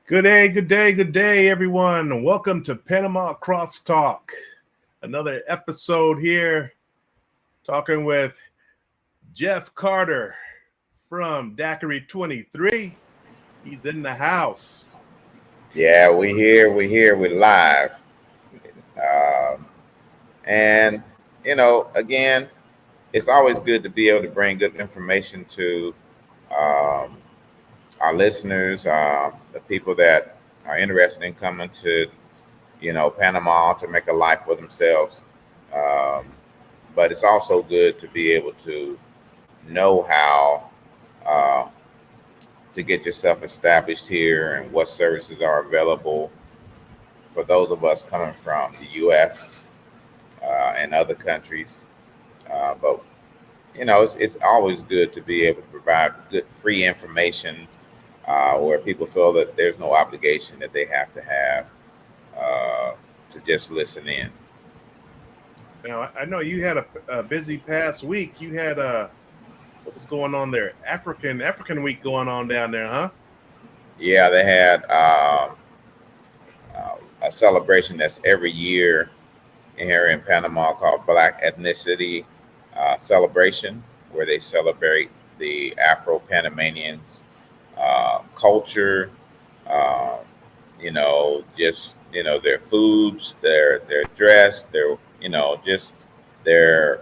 Good day, everyone. Welcome to Panama Crosstalk. Another episode here talking with Jeff Carter from Daiquiri 23. He's in the house. Yeah, we're live. Um, and, again, it's always good to be able to bring good information to um, our listeners, the people that are interested in coming to, Panama to make a life for themselves. Um, but it's also good to be able to know how uh, to get yourself established here and what services are available for those of us coming from the U.S. And other countries. But it's always good to be able to provide good free information where people feel that there's no obligation that they have to have to just listen in. Now, I know you had a busy past week. You had what was going on there? African week going on down there, huh? Yeah, they had a celebration that's every year here in Panama called Black Ethnicity Celebration, where they celebrate the Afro-Panamanians culture, uh, their foods, their dress, just their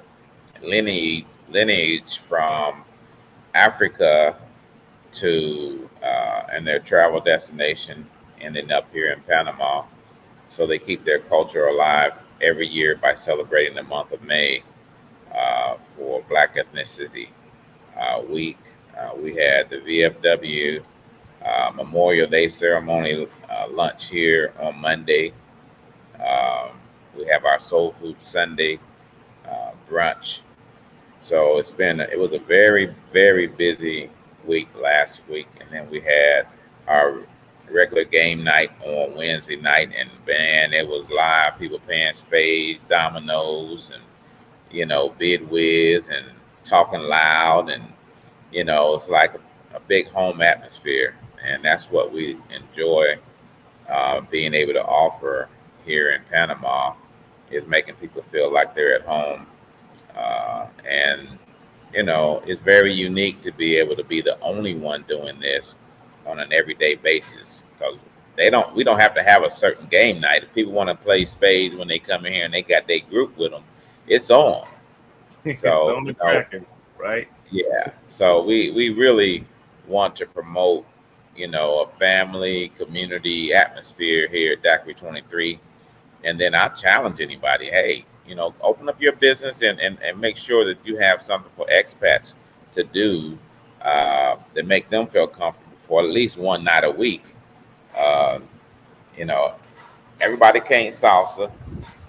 lineage from Africa to and their travel destination ending up here in Panama. So they keep their culture alive every year by celebrating the month of May for Black Ethnicity Week. We had the VFW Memorial Day ceremony lunch here on Monday. Um, we have our Soul Food Sunday brunch. So it was a very, very busy week last week. And then we had our regular game night on Wednesday night. And man, it was live, people playing spades, dominoes, and, bid whiz and talking loud. And, it's like a big home atmosphere. And that's what we enjoy being able to offer here in Panama is making people feel like they're at home. And it's very unique to be able to be the only one doing this on an everyday basis because we don't have to have a certain game night. If people want to play spades when they come in here and they got their group with them, it's on. It's So only cracking, right? yeah. So we really want to promote a family community atmosphere here at Daiquiri 23. And then I challenge anybody, hey, open up your business and make sure that you have something for expats to do that make them feel comfortable for at least one night a week. Uh, you know, Everybody can't salsa,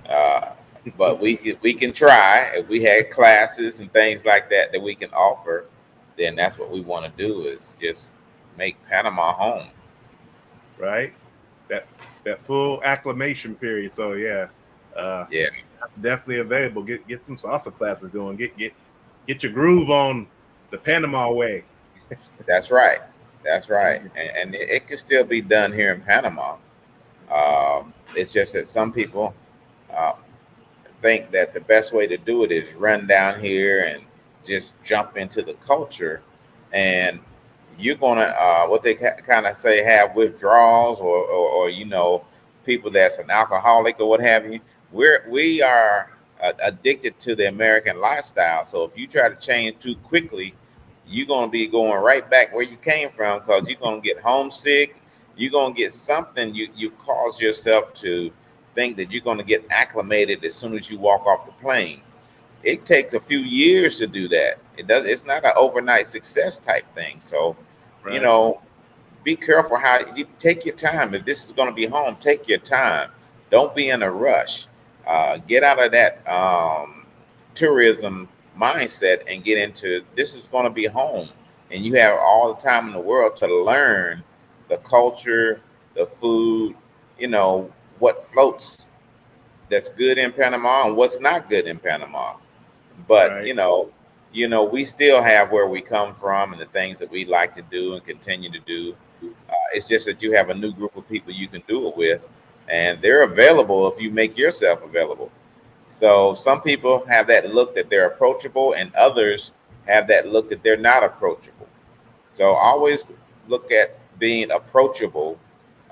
uh, but we can try. If we had classes and things like that we can offer, then that's what we want to do is just make Panama home. Right. That that full acclimation period. So yeah, Yeah, that's definitely available. Get some salsa classes going. Get your groove on the Panama way. that's right. That's right. And it can still be done here in Panama. It's just that some people uh, think that the best way to do it is run down here and just jump into the culture, and you're gonna what they kind of say have withdrawals or people that's an alcoholic or what have you. We are addicted to the American lifestyle. So if you try to change too quickly, you're gonna be going right back where you came from because you're gonna get homesick. You're gonna get something. You cause yourself to think that you're gonna get acclimated as soon as you walk off the plane. It takes a few years to do that. It's not an overnight success type thing. So, you Right. know, be careful how you take your time. If this is going to be home, take your time. Don't be in a rush. Get out of that tourism mindset and get into this is going to be home, and you have all the time in the world to learn the culture, the food, you know what floats that's good in Panama and what's not good in Panama. But Right. we still have where we come from and the things that we like to do and continue to do. It's just that you have a new group of people you can do it with, and they're available if you make yourself available. So some people have that look that they're approachable, and others have that look that they're not approachable. So always look at being approachable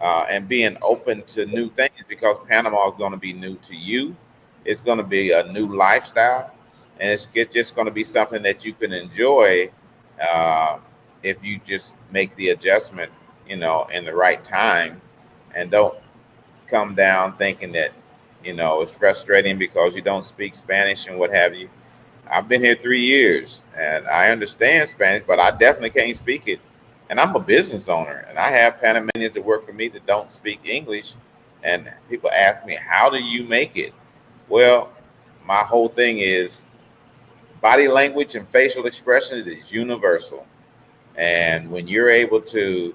and being open to new things, because Panama is going to be new to you. It's going to be a new lifestyle, and it's just going to be something that you can enjoy uh, if you just make the adjustment, in the right time, and don't come down thinking that, it's frustrating because you don't speak Spanish and what have you. I've been here 3 years and I understand Spanish, but I definitely can't speak it. And I'm a business owner and I have Panamanians that work for me that don't speak English. And people ask me, how do you make it? Well, my whole thing is body language and facial expression is universal. And when you're able to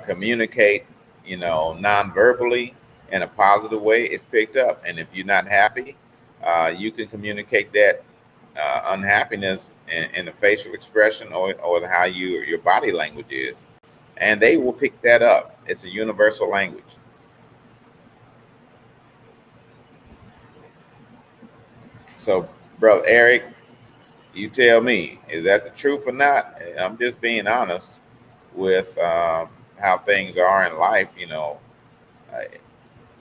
communicate, non-verbally in a positive way, it's picked up. And if you're not happy, you can communicate that unhappiness in the facial expression or how your body language is, and they will pick that up. It's a universal language. So, brother Eric, you tell me, is that the truth or not? I'm just being honest with how things are in life. Uh,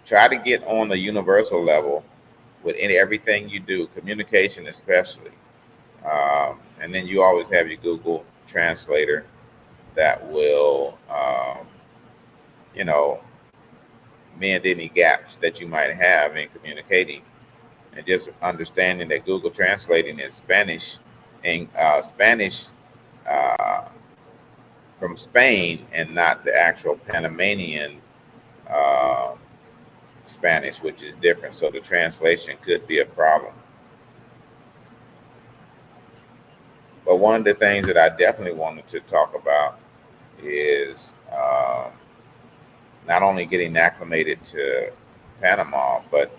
Try to get on the universal level with everything you do, communication especially. And then you always have your Google translator that will, you know, mend any gaps that you might have in communicating. And just understanding that Google translating is Spanish and Spanish uh, from Spain and not the actual Panamanian uh, Spanish, which is different. So the translation could be a problem. But one of the things that I definitely wanted to talk about is not only getting acclimated to Panama, but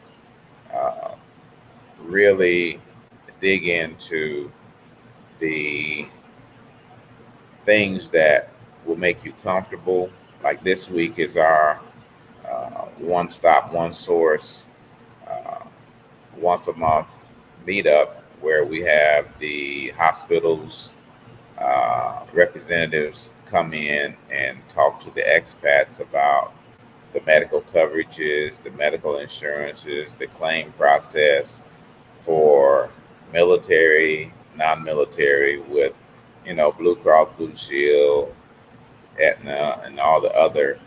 uh, really dig into the things that will make you comfortable. Like this week is our one stop, one source, uh, once a month meetup where we have the hospitals representatives come in and talk to the expats about the medical coverages, the medical insurances, the claim process for military, non-military with, Blue Cross Blue Shield, Aetna, and all the other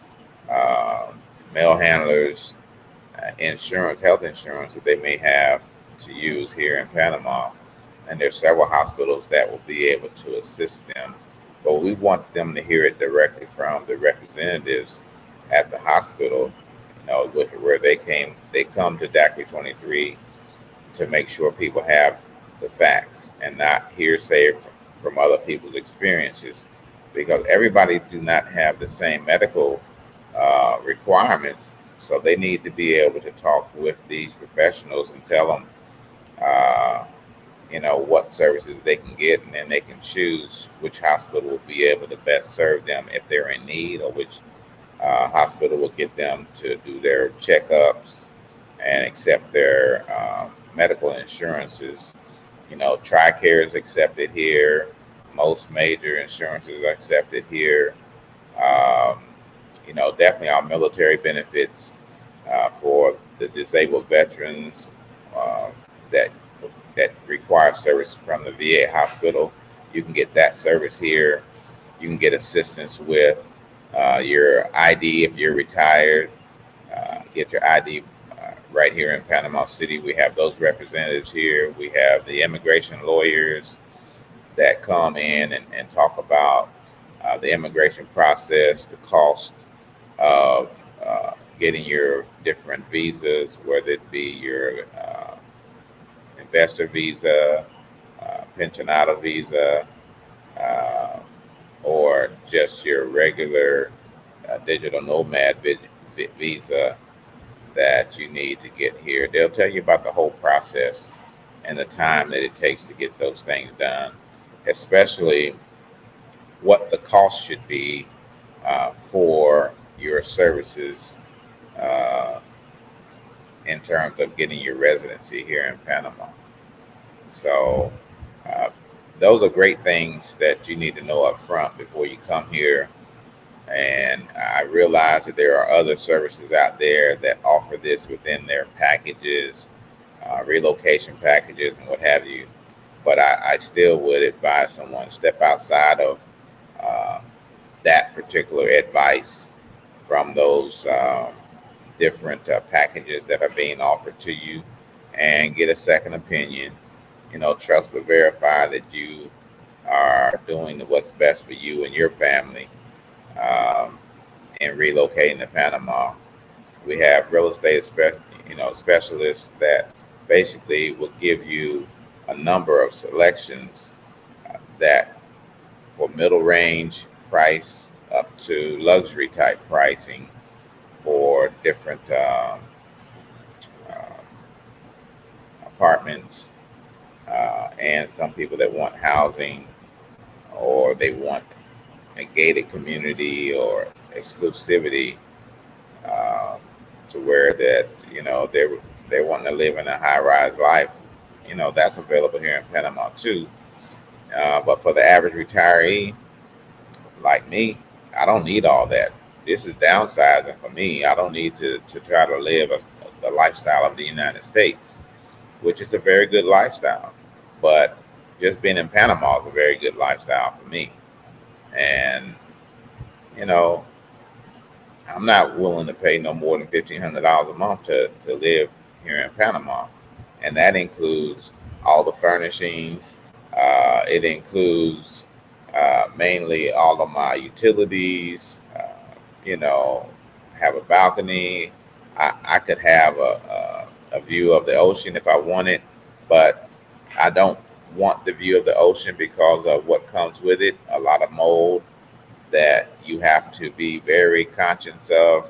uh, mail handlers, insurance, health insurance that they may have to use here in Panama. And there's several hospitals that will be able to assist them. But we want them to hear it directly from the representatives at the hospital, where they come to DACRI 23 to make sure people have the facts and not hearsay from other people's experiences, because everybody do not have the same medical requirements. So they need to be able to talk with these professionals and tell them, uh, what services they can get, and then they can choose which hospital will be able to best serve them if they're in need, or which hospital will get them to do their checkups and accept their medical insurances. TRICARE is accepted here. Most major insurances are accepted here. Um, Definitely our military benefits for the disabled veterans uh, that that require service from the VA hospital. You can get that service here. You can get assistance with your ID if you're retired. Get your ID right here in Panama City. We have those representatives here. We have the immigration lawyers that come in and talk about the immigration process, the cost of getting your different visas, whether it be your investor visa, pensionado visa, uh, or just your regular digital nomad visa that you need to get here. They'll tell you about the whole process and the time that it takes to get those things done, especially what the cost should be for your services uh, in terms of getting your residency here in Panama. So uh, those are great things that you need to know up front before you come here. And I realize that there are other services out there that offer this within their packages, relocation packages, and what have you. But I still would advise someone to step outside of uh, that particular advice from those different packages that are being offered to you and get a second opinion. Trust but verify that you are doing what's best for you and your family um, in relocating to Panama. We have real estate specialists that basically will give you a number of selections that for middle range price up to luxury type pricing for different uh, apartments, and some people that want housing or they want a gated community or exclusivity, um, to where that they want to live in a high rise life. That's available here in Panama too. But for the average retiree like me, I don't need all that. This is downsizing for me. I don't need to try to live the lifestyle of the United States, which is a very good lifestyle. But just being in Panama is a very good lifestyle for me. And, you know, I'm not willing to pay no more than $1,500 a month to live here in Panama. And that includes all the furnishings. It includes mainly all of my utilities. You know, have a balcony. I could have a view of the ocean if I wanted, but I don't want the view of the ocean because of what comes with it. A lot of mold that you have to be very conscious of,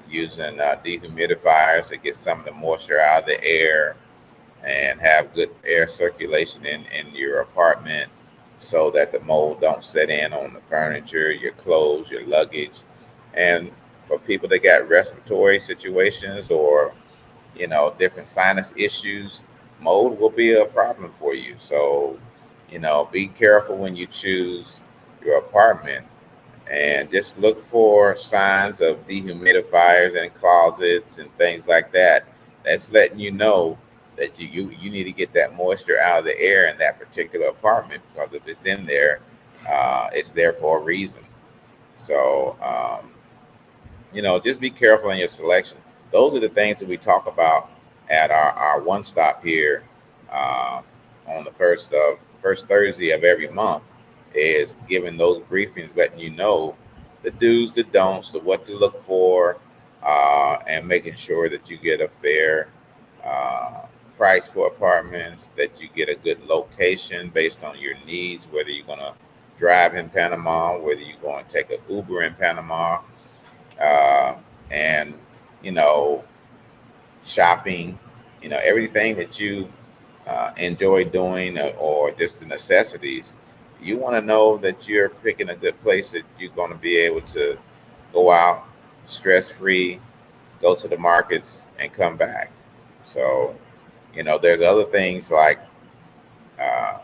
using dehumidifiers to get some of the moisture out of the air and have good air circulation in your apartment so that the mold don't set in on the furniture, your clothes, your luggage. And for people that got respiratory situations or different sinus issues, mold will be a problem for you. So be careful when you choose your apartment, and just look for signs of dehumidifiers in closets and things like that. That's letting you know that you need to get that moisture out of the air in that particular apartment, because if it's in there, it's there for a reason. So just be careful in your selection. Those are the things that we talk about at our one stop here, uh, on the first Thursday of every month, is giving those briefings, letting you know the do's, the don'ts, the what to look for, and making sure that you get a fair uh, price for apartments, that you get a good location based on your needs, whether you're going to drive in Panama, whether you're going to take an Uber in Panama, uh, and you know shopping, everything that you enjoy doing, or just the necessities. You want to know that you're picking a good place that you're going to be able to go out stress free, go to the markets, and come back. So there's other things like, uh,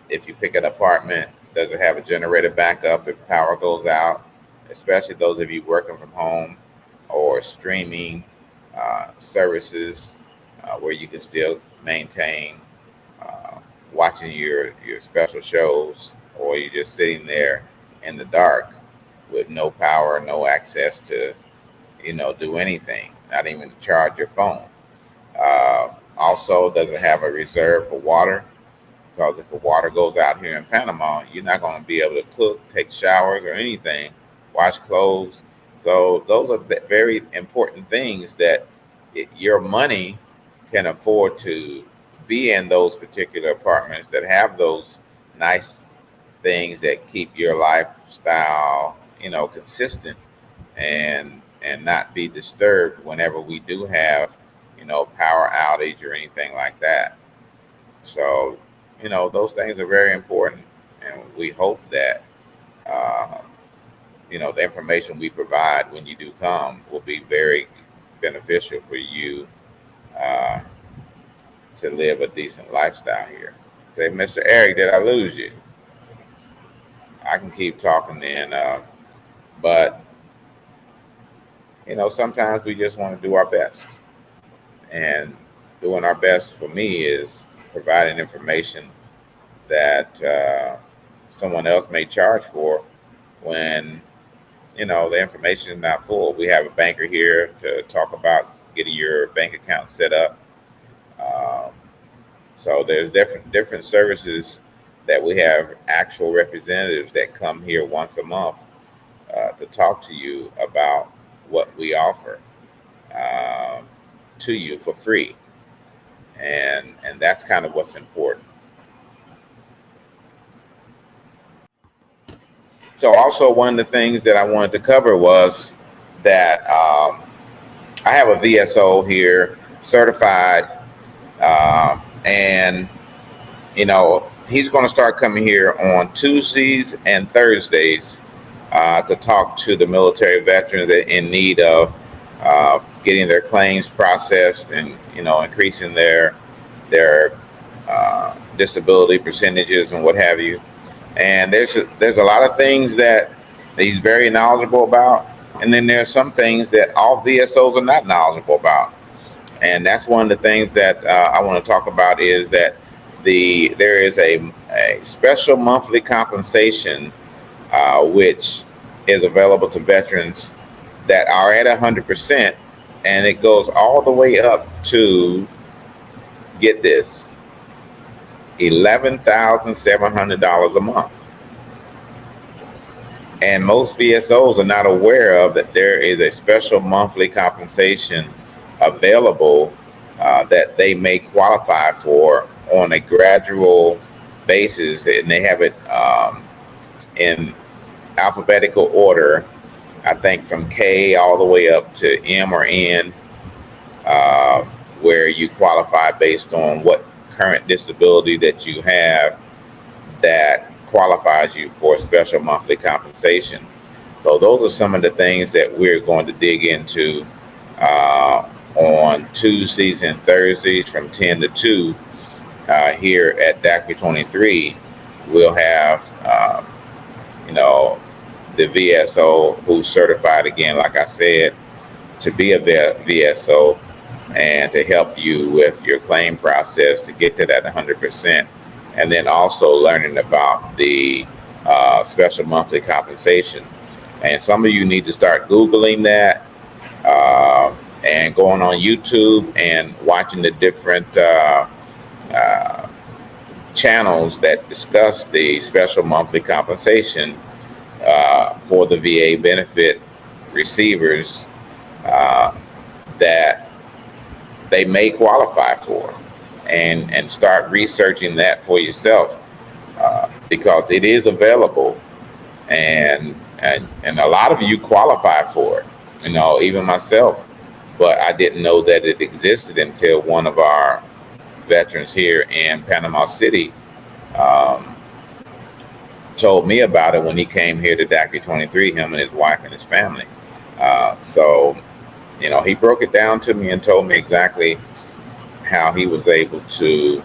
if you pick an apartment, does it have a generator backup if power goes out? Especially those of you working from home or streaming services, where you can still maintain uh, watching your special shows, or you're just sitting there in the dark with no power, no access to do anything, not even to charge your phone. Also, does it have a reserve for water? Because if the water goes out here in Panama, you're not going to be able to cook, take showers, or anything, wash clothes. So those are the very important things that your money can afford to be in those particular apartments that have those nice things that keep your lifestyle, consistent, and not be disturbed whenever we do have, power outage or anything like that. So, those things are very important, and we hope that uh, the information we provide when you do come will be very beneficial for you uh, to live a decent lifestyle here. Say, Mr. Eric, did I lose you? I can keep talking then, but sometimes we just want to do our best, and doing our best for me is providing information that someone else may charge for when the information is not full. We have a banker here to talk about getting your bank account set up. Um, so there's different services that we have actual representatives that come here once a month to talk to you about what we offer um, to you for free, and that's kind of what's important. So also one of the things that I wanted to cover was that I have a VSO here certified, and he's going to start coming here on Tuesdays and Thursdays to talk to the military veterans that in need of getting their claims processed and increasing their disability percentages and what have you. And there's a lot of things that he's very knowledgeable about, and then there's some things that all VSOs are not knowledgeable about. And that's one of the things that I want to talk about is that there is a special monthly compensation which is available to veterans that are at 100%, and it goes all the way up to, get this, $11,700 a month. And most VSOs are not aware of that there is a special monthly compensation available that they may qualify for on a gradual basis, and they have it in alphabetical order, I think from K all the way up to M or N, where you qualify based on what current disability that you have that qualifies you for special monthly compensation. So those are some of the things that we're going to dig into on Tuesdays and Thursdays from 10 to 2 here at DACRI 23. We'll have the VSO who's certified again, like I said, to be a VSO and to help you with your claim process to get to that 100%. And then also learning about the special monthly compensation. And some of you need to start Googling that and going on YouTube and watching the different channels that discuss the special monthly compensation for the VA benefit receivers that they may qualify for, and start researching that for yourself because it is available, and a lot of you qualify for it, even myself, but I didn't know that it existed until one of our veterans here in Panama City told me about it when he came here to DACRI 23, him and his wife and his family. So he broke it down to me and told me exactly how he was able to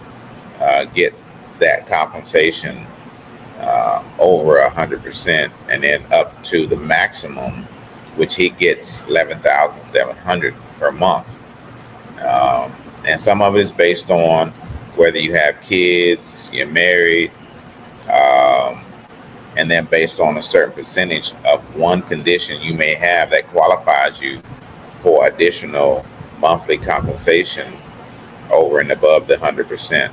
get that compensation over 100%, and then up to the maximum, which he gets $11,700 per month. And some of it is based on whether you have kids, you're married, and then based on a certain percentage of one condition you may have that qualifies you for additional monthly compensation over and above the 100%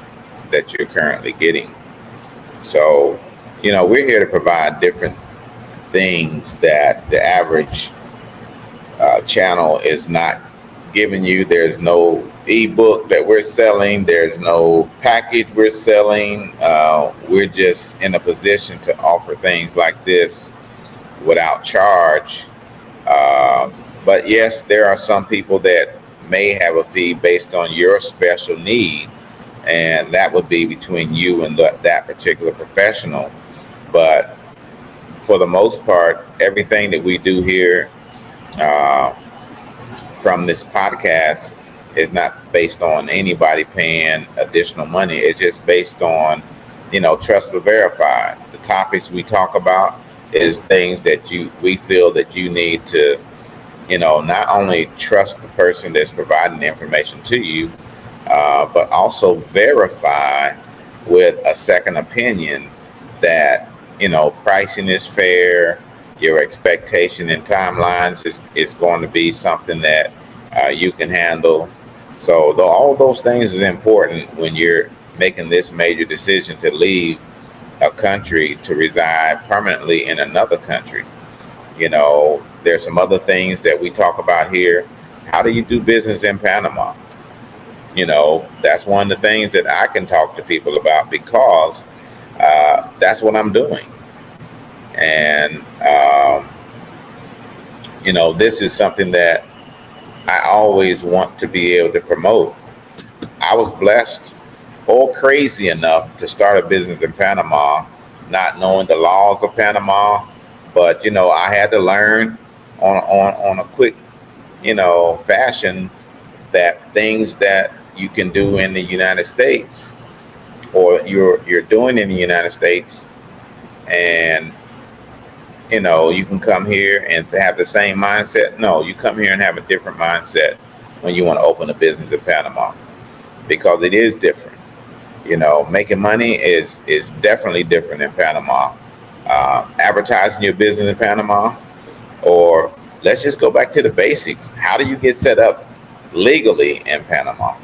that you're currently getting. So, we're here to provide different things that the average channel is not giving you. There's no ebook that we're selling. There's no package we're selling. We're just in a position to offer things like this without charge. But yes, there are some people that may have a fee based on your special need, and that would be between you and that particular professional. But for the most part, everything that we do here uh, from this podcast is not based on anybody paying additional money. It's just based on, trust but verify. The topics we talk about is things that we feel that you need to, not only trust the person that's providing the information to you, but also verify with a second opinion that, pricing is fair, your expectation and timelines is going to be something that you can handle. So all those things is important when you're making this major decision to leave a country to reside permanently in another country. There's some other things that we talk about here. How do you do business in Panama? That's one of the things that I can talk to people about because that's what I'm doing. And, this is something that I always want to be able to promote. I was blessed or crazy enough to start a business in Panama, not knowing the laws of Panama, but I had to learn on a quick, fashion that things that you can do in the United States or you're doing in the United States, and you can come here and have the same mindset. No, you come here and have a different mindset when you want to open a business in Panama because it is different. Making money is definitely different in Panama. Advertising your business in Panama, or let's just go back to the basics. How do you get set up legally in Panama?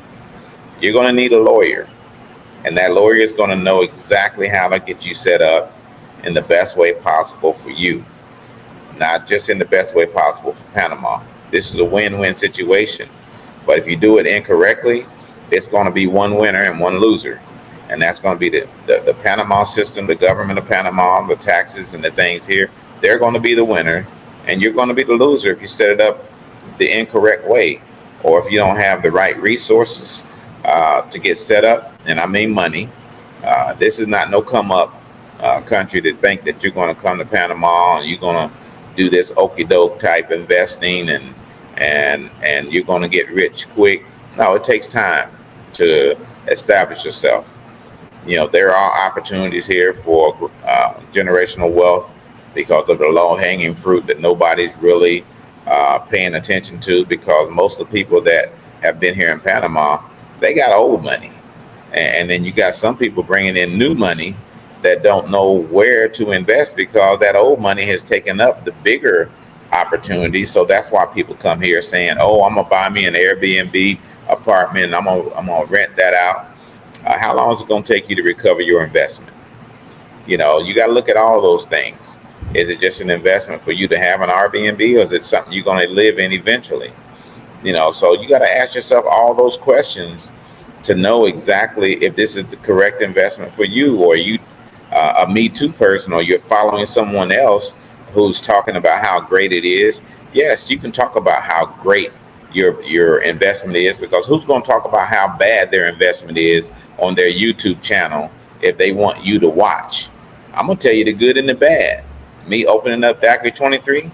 You're going to need a lawyer, and that lawyer is going to know exactly how to get you set up in the best way possible for you, not just in the best way possible for Panama. This is a win-win situation, but if you do it incorrectly, it's going to be one winner and one loser. And that's going to be the Panama system, the government of Panama, the taxes and the things here. They're going to be the winner, and you're going to be the loser if you set it up the incorrect way, or if you don't have the right resources to get set up. And I mean money. This is not no come up country to think that you're going to come to Panama and you're going to do this okey doke type investing and you're going to get rich quick. No, it takes time to establish yourself. There are opportunities here for generational wealth because of the low-hanging fruit that nobody's really paying attention to, because most of the people that have been here in Panama, they got old money. And then you got some people bringing in new money that don't know where to invest because that old money has taken up the bigger opportunities. So that's why people come here saying, oh, I'm going to buy me an Airbnb apartment and I'm going to rent that out. How long is it going to take you to recover your investment? You got to look at all those things. Is it just an investment for you to have an Airbnb, or is it something you're going to live in eventually? So you got to ask yourself all those questions to know exactly if this is the correct investment for you, or you a Me Too person, or you're following someone else who's talking about how great it is. Yes, you can talk about how great your investment is, because who's going to talk about how bad their investment is on their YouTube channel if they want you to watch? I'm going to tell you the good and the bad. Me opening up Daiquiri 23,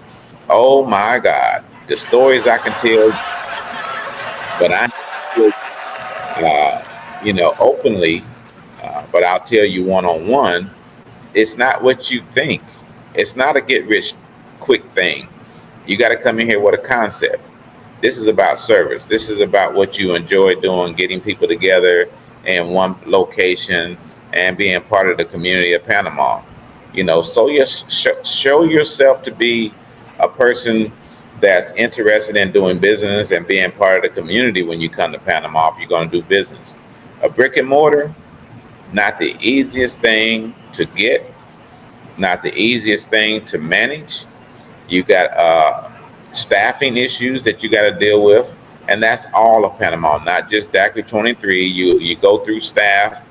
oh my God, the stories I can tell, but openly, but I'll tell you one-on-one, it's not what you think. It's not a get-rich-quick thing. You got to come in here with a concept. This is about service. This is about what you enjoy doing, getting people together in one location and being part of the community of Panama. So show yourself to be a person that's interested in doing business and being part of the community when you come to Panama if you're going to do business. A brick and mortar, not the easiest thing to get, not the easiest thing to manage. You got staffing issues that you got to deal with, and that's all of Panama, not just Daiquiri 23. You go through staff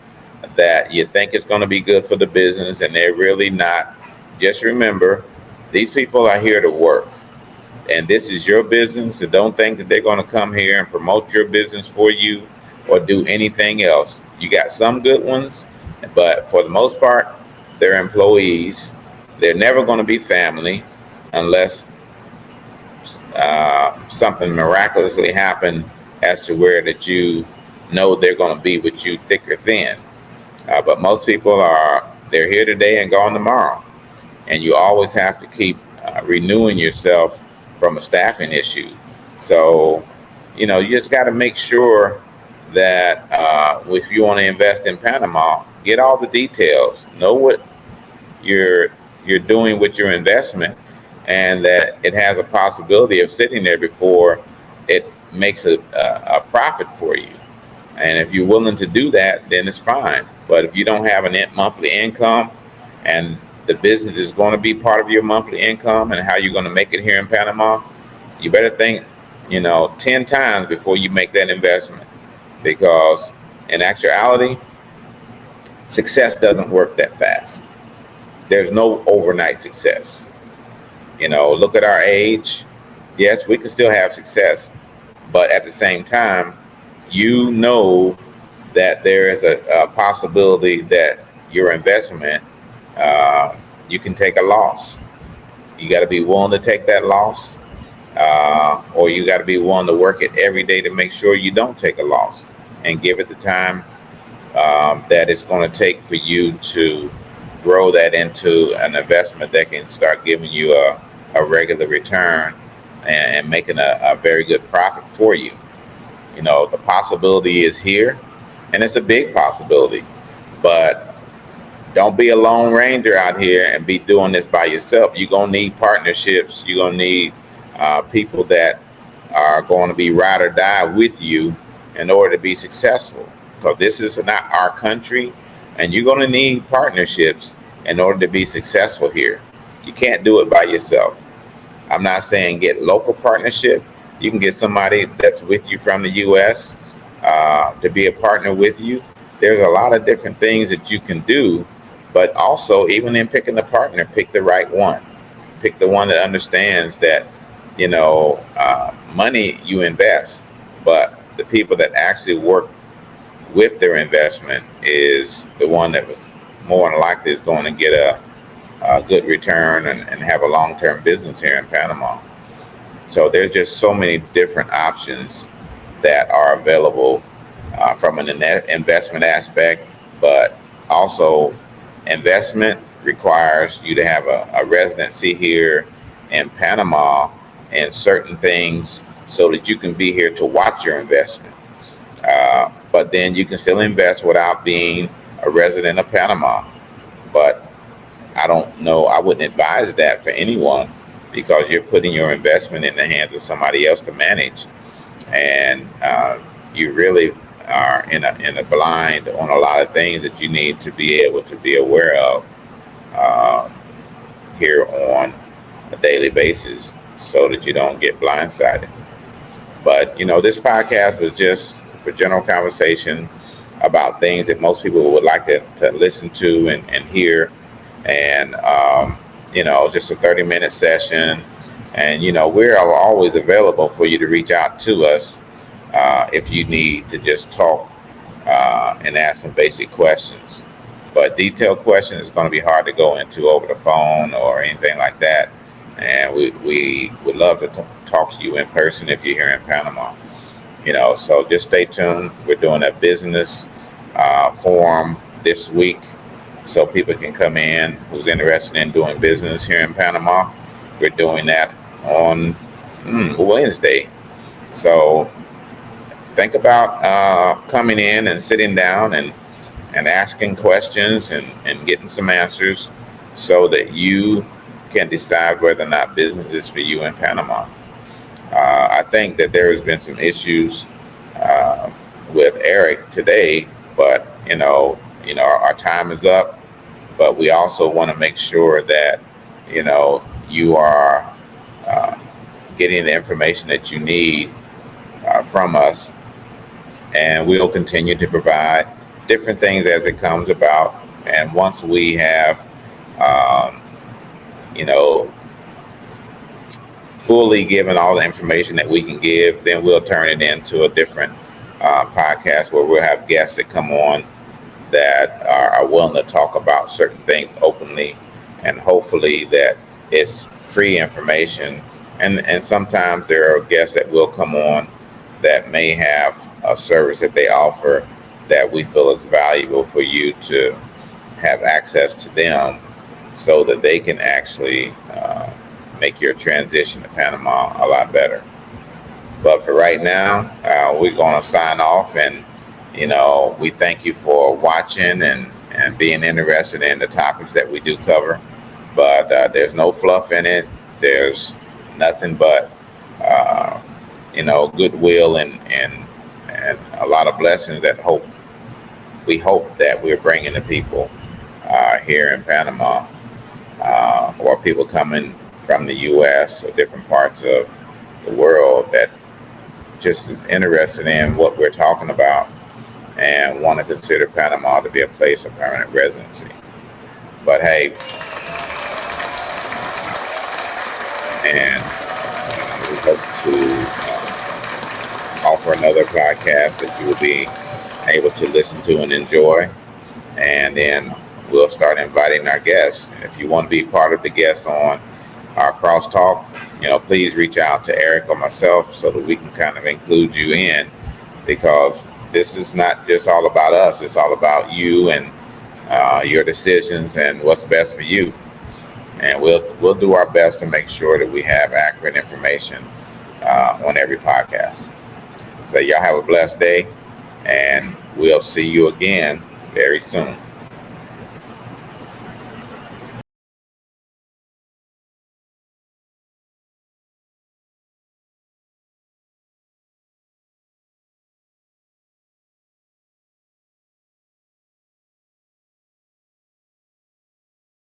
that you think is going to be good for the business, and they're really not. Just remember, these people are here to work, and this is your business, and don't think that they're going to come here and promote your business for you or do anything else. You got some good ones, but for the most part, they're employees, They're never going to be family unless something miraculously happen as to where that you know they're going to be with you thick or thin. But most people they're here today and gone tomorrow. And you always have to keep renewing yourself from a staffing issue. So, you just got to make sure that if you want to invest in Panama, get all the details, know what you're doing with your investment, and that it has a possibility of sitting there before it makes a profit for you. And if you're willing to do that, then it's fine. But if you don't have a monthly income, and the business is going to be part of your monthly income and how you're going to make it here in Panama, you better think, 10 times before you make that investment. Because in actuality, success doesn't work that fast. There's no overnight success. Look at our age. Yes, we can still have success, but at the same time, that there is a possibility that your investment, you can take a loss. You got to be willing to take that loss, or you got to be willing to work it every day to make sure you don't take a loss, and give it the time that it's going to take for you to grow that into an investment that can start giving you a regular return and making a very good profit for you. The possibility is here, and it's a big possibility, but don't be a lone ranger out here and be doing this by yourself. You're going to need partnerships. You're going to need people that are going to be ride or die with you in order to be successful. Because this is not our country, and you're going to need partnerships in order to be successful here. You can't do it by yourself. I'm not saying get local partnership. You can get somebody that's with you from the U.S. To be a partner with you. There's a lot of different things that you can do, but also even in picking the partner, pick the right one. Pick the one that understands that, money you invest, but the people that actually work with their investment is the one that was more than likely is going to get a good return and have a long-term business here in Panama. So there's just so many different options that are available from an investment aspect, but also investment requires you to have a residency here in Panama and certain things so that you can be here to watch your investment. But then you can still invest without being a resident of Panama. But I don't know, I wouldn't advise that for anyone, because you're putting your investment in the hands of somebody else to manage. And you really are in a blind on a lot of things that you need to be able to be aware of here on a daily basis so that you don't get blindsided. But, this podcast was just for general conversation about things that most people would like to listen to and hear. And, just a 30-minute session. And, we're always available for you to reach out to us if you need to just talk and ask some basic questions. But detailed questions is going to be hard to go into over the phone or anything like that. And we would love to talk to you in person if you're here in Panama. So just stay tuned. We're doing a business forum this week, so people can come in who's interested in doing business here in Panama. We're doing that on Wednesday. So think about coming in and sitting down and asking questions and getting some answers so that you can decide whether or not business is for you in Panama. I think that there has been some issues with Eric today, but our time is up. But we also want to make sure that you are getting the information that you need from us, and we'll continue to provide different things as it comes about. And once we have fully given all the information that we can give, then we'll turn it into a different podcast where we'll have guests that come on that are willing to talk about certain things openly and hopefully that it's free information. And sometimes there are guests that will come on that may have a service that they offer that we feel is valuable for you to have access to them so that they can actually make your transition to Panama a lot better. But for right now, we're going to sign off, and we thank you for watching and being interested in the topics that we do cover. But there's no fluff in it. There's nothing but goodwill and a lot of blessings that we hope that we're bringing to people here in Panama, or people coming from the U.S. or different parts of the world that just is interested in what we're talking about and want to consider Panama to be a place of permanent residency. But hey, and we hope to offer another podcast that you will be able to listen to and enjoy. And then we'll start inviting our guests. If you want to be part of the guests on our crosstalk, please reach out to Eric or myself so that we can kind of include you in, because this is not just all about us. It's all about you and your decisions and what's best for you. And we'll do our best to make sure that we have accurate information on every podcast. So y'all have a blessed day, and we'll see you again very soon.